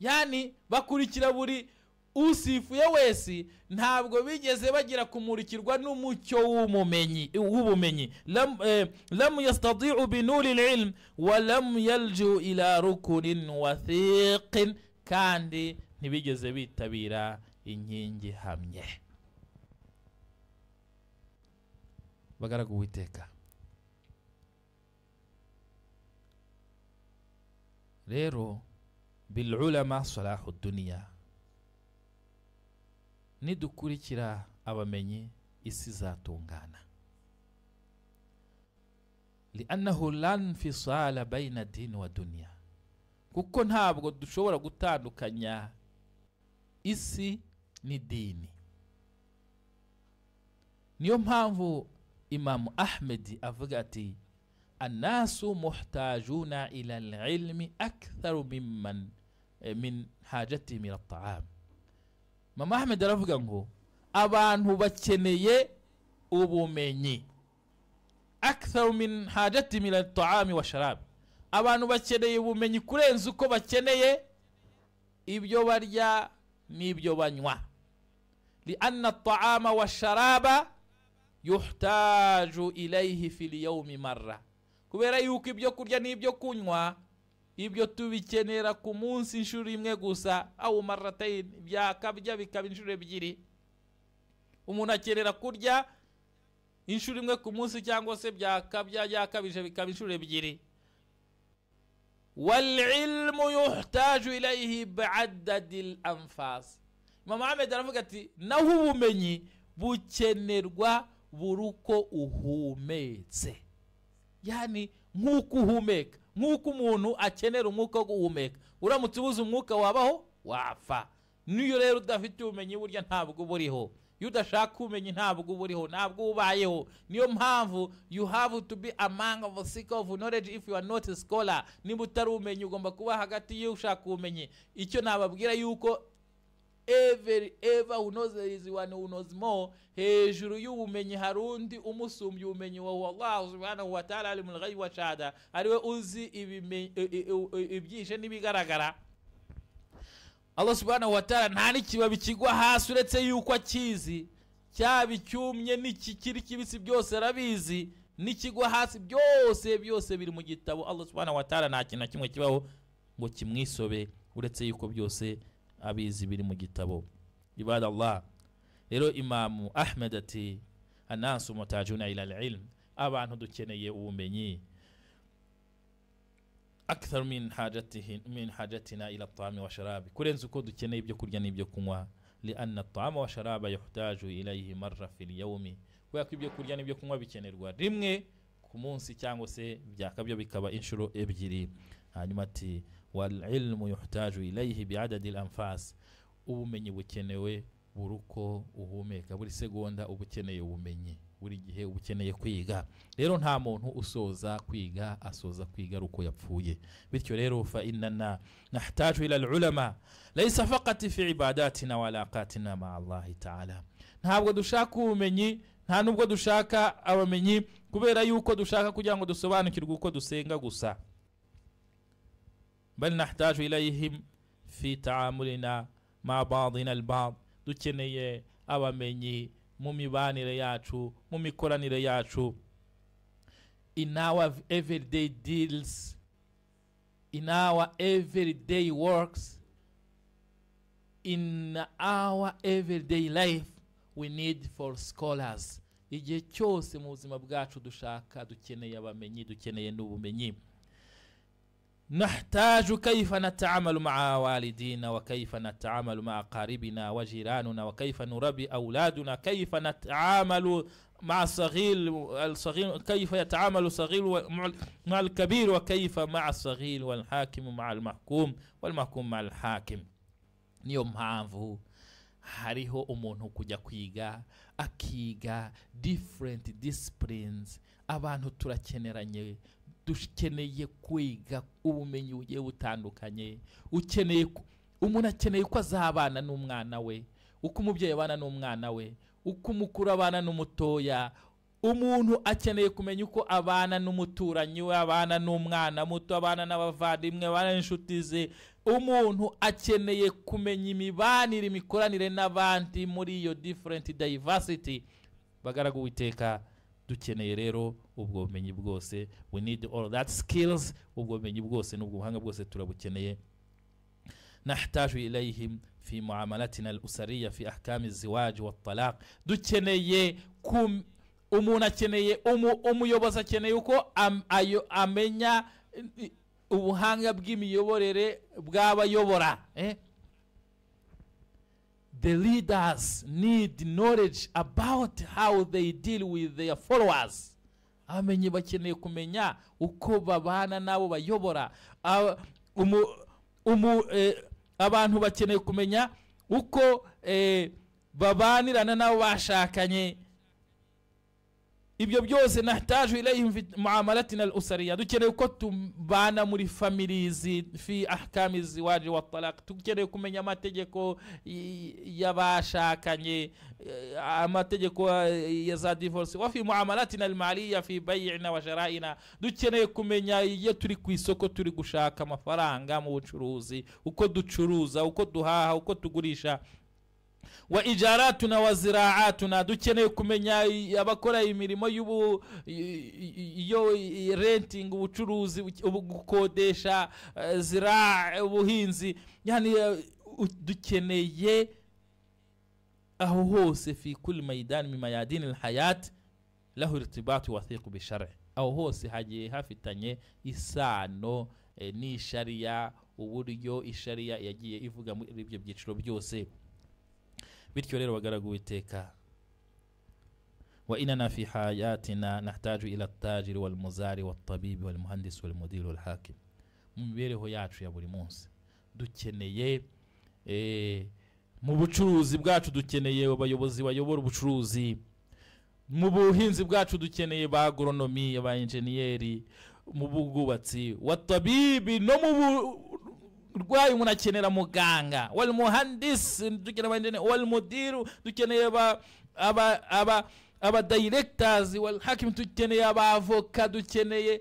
yani bakurikira buri usifuye wese, ntabwo bigeze bagira kumurikirwa n'umucyo w'ubumenyi. Lam yastadi'u binuri ilm wa lam yalju ila rukunin wathiqin, kandi ntibigeze bitabira inkingi hamye. Bagaragu Uwiteka, rero bil ulama salahu dunya, nidukurikira abamenyi isi zatungana. Li'annahu lan fisala bayna din wa dunya, kuko ntabwo dushobora gutandukanya isi ni dini. Niyo mpamvu Imam Ahmed avuga ati annasu muhtajuna ila al-ilmi aktharu min hajatihim ila at-ta'am. Imam Ahmed aravuga ngo abantu bakeneye ubumenyi, aktharu min hajatihim ila at-ta'am wa sharab, abantu bakeneye ubumenyi kurenza uko bakeneye ibyo barya n'ibyo banywa. Li anna at-ta'ama wa sharaba yuhtaju ilayhi fil yawmi marra, kubera yuko ibyo kurya n'ibyo kunywa ibyo tubikenera ku munsi inshuro imwe gusa, au marratayn, byakabya bikaba inshuro ebyiri. Umuntu akenera kurya inshuro imwe ku munsi, cyangwa se byakabya yakabije bikaba inshuro ebyiri. Wal ilmu yuhtaju ilayhi bi'addadil anfas. Imam Ahmed aravuga ati naho ubumenyi bukenerwa buruko uhumetse, yani nk'uko uhumeka, nk'uko umuntu akenera umwuka wo guhumeka. Uramutse ubuze umwuka wabaho wapfa. Niyo rero udafite ubumenyi burya ntabwo buriho, iyo udashaka ubumenyi ntabwo buriho, ntabwo ubayeho. Niyo mpamvu you have to be among the seeker of knowledge if you are not a scholar. Niba utari ubumenyi ugomba kuba hagati yo ushaka ubumenyi. Icyo nababwira yuko ever who knows there is one who knows more, hejuru y'ubumenyi harundi umusumbye ubumenyi wa Allah subhanahu wa ta'ala alimul ghayb wa shahada, ariwe uzi ibyishe n'ibigaragara. Allah subhanahu wa ta'ala nta n'ikibabi kigwa hasi uretse yuko akizi, cyaba icyumye n'ikikiri kibisi byose arabizi, n'ikigwa hasi byose biri mu gitabo. Allah subhanahu wa ta'ala nta kintu kimwe kibaho ngo kimwisobe uretse yuko byose abizi biri mu gitabo. Ibada Allah, rero Imam Ahmed ati anasu mutajuna ila al-ilm, abantu dukeneye ubumenyi akthar min hajatina ila at-ta'ami wa sharabi, kurenza uko dukeneye ibyo kurya n'ibyo kunywa. Li anna at-ta'ama wa sharaba yuhtaju ilayhi marra fil yawmi, kubera ko ibyo kurya n'ibyo kunywa bikenerwa rimwe ku munsi, cyangwa se byakabyo bikaba inshuro ebyiri. Hanyuma ati wal ilmu yuhtaju ilayhi bi'adadi al-anfas, ubumenyi bukenewe buruko uhumeka. Buri segonda ubukeneye ubumenyi, buri gihe ubukeneye kwiga. Rero nta muntu usoza kwiga asoza kwiga ruko yapfuye. Bityo rero fa inna nahtaju ila al-ulama laysa faqat fi ibadatina wa alaqatina ma Allah ta'ala. Ntabwo dushaka ubumenyi, nta nubwo dushaka abamenyi kubera yuko dushaka kugira ngo dusobanukirwe uko dusenga gusa, bal nahtaju ilayhim fi ta'amulina ma ba'dina al-ba'd. Dukeneye abamenyi mu mibanire yacu, mu mikoranire yacu, in our everyday deals, in our everyday works, in our everyday life. We need for scholars. Igihe cyose mu buzima bwacu dukeneye abamenyi, dukeneye n'ubumenyi. نحتاج كيف نتعامل مع والدينا، وكيف نتعامل مع قاربنا وجيراننا، وكيف نربي أولادنا، كيف نتعامل مع الصغير، كيف يتعامل الصغير مع الكبير، وكيف مع الصغير والحاكم مع المحكوم والمحكوم مع الحاكم. niyo mpamvu hariho umuntu kujya kwiga akiga different disciplines. Abantu turakeneranye dukeneye kwiga ubumenyi bugiye butandukanye. Umuntu akeneye ko azabana n'umwana we, uko umubyeyi abana n'umwana we, uko umukuru abana n'umutoya. Umuntu akeneye kumenya uko abana n'umuturanyi we, abana n'umwana muto, abana n'abavandimwe, abana n'inshuti ze. Umuntu akeneye kumenya imibanire, imikoranire n'abandi muri iyo different diversity. Bagaragu Uwiteka, dukeneye rero ubwo bumenyi bwose. We need all that skills. Ubwo bumenyi bwose n'ubwo buhanga bwose turabukeneye. نحتاج إليهم في معاملتنا الأسرية في أحكام الزواج والطلاق. dukeneye umuntu akeneye umuyobozi akeneye uko amenya ubuhanga bw'imiyoborere bw'abayobora. The leaders need knowledge about how they deal with their followers. Abamenyi bakeneye kumenya uko babana nabo bayobora. Abantu bakeneye kumenya uko babanirana nabo bashakanye. Ibyo byose nahtaju ilayhim fi muamalatina al-usariya. Dukeneye uko tubana muri families fi ahkami ziwaji wa talaq. Dukeneye kumenya amategeko y'abashakanye, amategeko ya za divorce. Wa fi muamalatina al-maliya fi bay'ina wa shara'ina. Dukeneye kumenya iyo turi ku isoko turi gushaka amafaranga mu bucuruzi, uko ducuruza, uko duhaha, uko tugurisha. Wa ijaratuna wa ziraatuna. Dukeneye kumenya abakora imirimo iyo renting, ubucuruzi, gukodesha, ubuhinzi. Yani dukeneye aho hose fi kulli maidan min mayadin alhayat lahu irtibat wathiq bi shar'i. Aho hose hagiye hafitanye isano ni sharia, uburyo isharia yagiye ivuga muri ibyo byiciro byose. Bityo rero bagaragu Uwiteka, wa inana fi hayatina nahtaju ila at-tajir wal muzari wat tabib wal muhandis wal mudir wal hakim. Mu mibereho yacu ya buri munsi dukeneye mu bucuruzi bwacu dukeneye abayobozi bayobora ubucuruzi. Mu buhinzi bwacu dukeneye ba agronomy, aba engineer. Mu bwubatsi wat tabib, no mu rwaye umuntu akenera muganga. Wal muhandis dukeneye wal mudir, dukeneye aba directors. Wal hakim dukeneye aba avoka. Dukeneye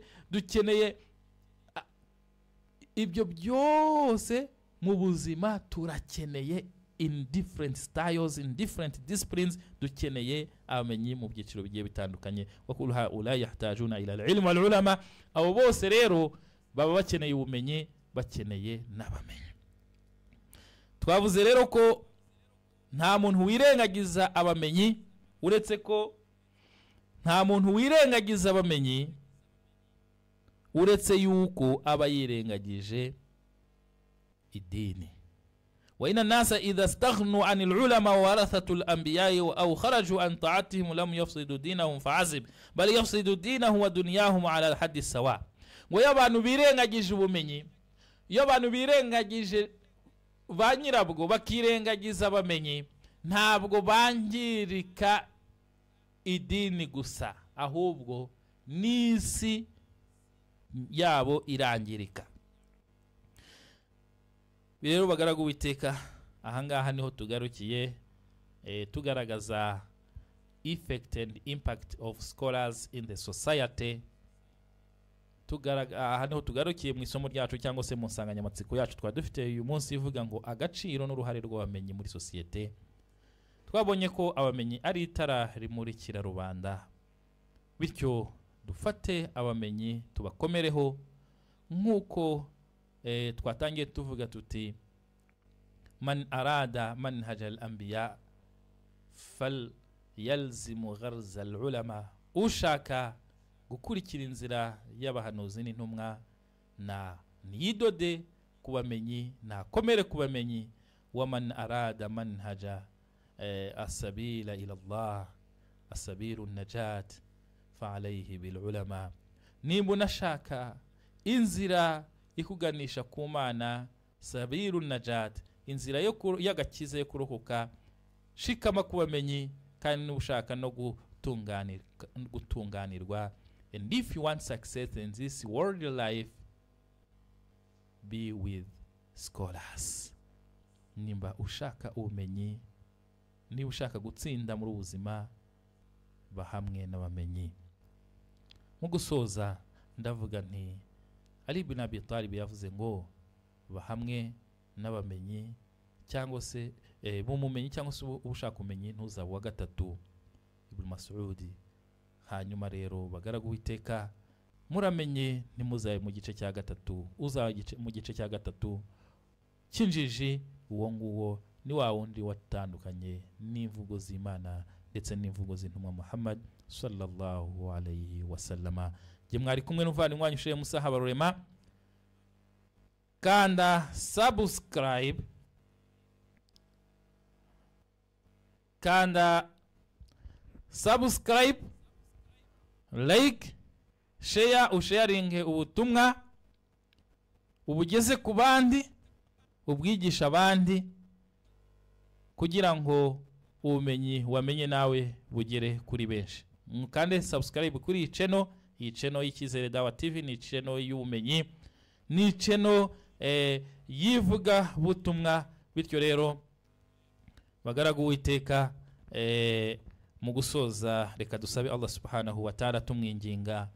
ibyo byose mu buzima turakeneye in different styles, in different disciplines. Dukeneye abamenyi mu byiciro bigiye bitandukanye. Wa kullu haula yahtajuna ila al-ilm wal ulama. Abo bose rero baba bakeneye ubumenyi, bakeneye n'abamenyi. Twavuze rero ko nta muntu wirengagiza abamenyi, uretse ko nta muntu wirengagiza abamenyi uretse yuko aba yirengagije idini. Wa inna nasa idha istaghnu 'anil ulama wa warathatul anbiya'i aw kharaju an ta'atihim lam yafsidu dinahum fa'azib bal yafsidu dinahu wa dunyahum 'ala al-hadd as-sawa. Ngo y'abantu birengagije ubumenyi, iyo abantu birengagije ba nyirabwo bakirengagiza abamenyi, ntabwo bangirika idini gusa, ahubwo n'isi yabo irangirika. Rero bagaragu Uwiteka, ahangaha niho tugarukiye tugaragaza effect and impact of scholars in the society. Aha niho tugarukiye mu isomo ryacu cyangwa se mu nsanganyamatsiko yacu twa dufite uyu munsi ivuga ngo agaciro n'uruhare rw'abamenyi muri societe. Twabonye ko abamenyi ari itara rimurikira rubanda, bityo dufate abamenyi tubakomereho nk'uko twatangiye tuvuga tuti man arada manhaj al-anbiya fal yalzimu gharza al-ulama. Ushaka gukurikira inzira y'abahanuzi n'intumwa na niyidode kubamenyi, na komere kubamenyi. Wa man arada manhaja as-sabila ila Allah, as-sabilu an-najat fa alayhi bil ulama. Nimba unashaka inzira ikuganisha ku Mana, sabilu an-najat, inzira y'agakiza yo kurokoka, shikama kubamenyi. Kandi n'ushaka no gutunganirwa, And if you want success in this worldly life, be with scholars. Nimba ushaka ubumenyi, niba ushaka gutsinda muri ubuzima, ba hamwe n'abamenyi. Mu gusoza ndavuga nti Ali ibn Abi Talib yavuze ngo ba hamwe n'abamenyi, cyangwa se bumumenyi cyangwa se ushaka umenyi ntuzaba wa gatatu. Ibn Mas'ud. Hanyuma rero bagaragu witeka, muramenye ntimuzaye mu gice cya gatatu. Uzaye mu gice cya gatatu kinjiji, uwo nguwo ni wa wundi watandukanye n'imvugo z'Imana ndetse n'imvugo z'intumwa Muhammad sallallahu alayhi wa sallama. Je mwari kumwe n'uvandimwe wanyu Sheikh Musa Habarurema. Kanda subscribe, like, share, usharinge ubutumwa, ubugeze ku bandi, ubwigisha abandi, kugira ngo ubumenyi wamenye nawe bugere kuri benshi. Mukande subscribe kuri iyi channel. Iyi channel y'Icyizere Dawa TV ni channel y'ubumenyi, ni channel yivuga butumwa. Bityo rero bagaragu witeka, mu gusoza reka dusabe Allah subhanahu wa ta'ala tumwinginga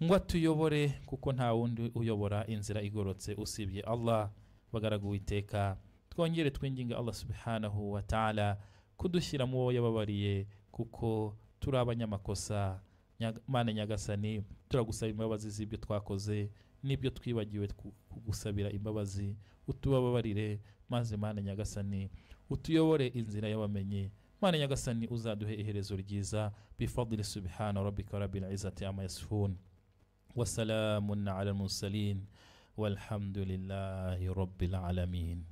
ngo tuyobore, kuko nta wundi uyobora inzira igorotse usibye Allah. Bagaragu witeka, twongere twinginga Allah subhanahu wa ta'ala kudushyira mu bo yababariye, kuko turi abanyamakosa. Mana nyagasani, turagusaba imbabazi z'ibyo twakoze n'ibyo twibagiwe kugusabira imbabazi. Utubabarire maze Mana nyagasani utuyobore inzira y'abamenyi. Mana nyagasani uzaduhe iherezo ryiza. Bifadli subhana rabbika rabbil izzati amma yasifun, wa salamun ala al mursalin, walhamdulillahi rabbil alamin.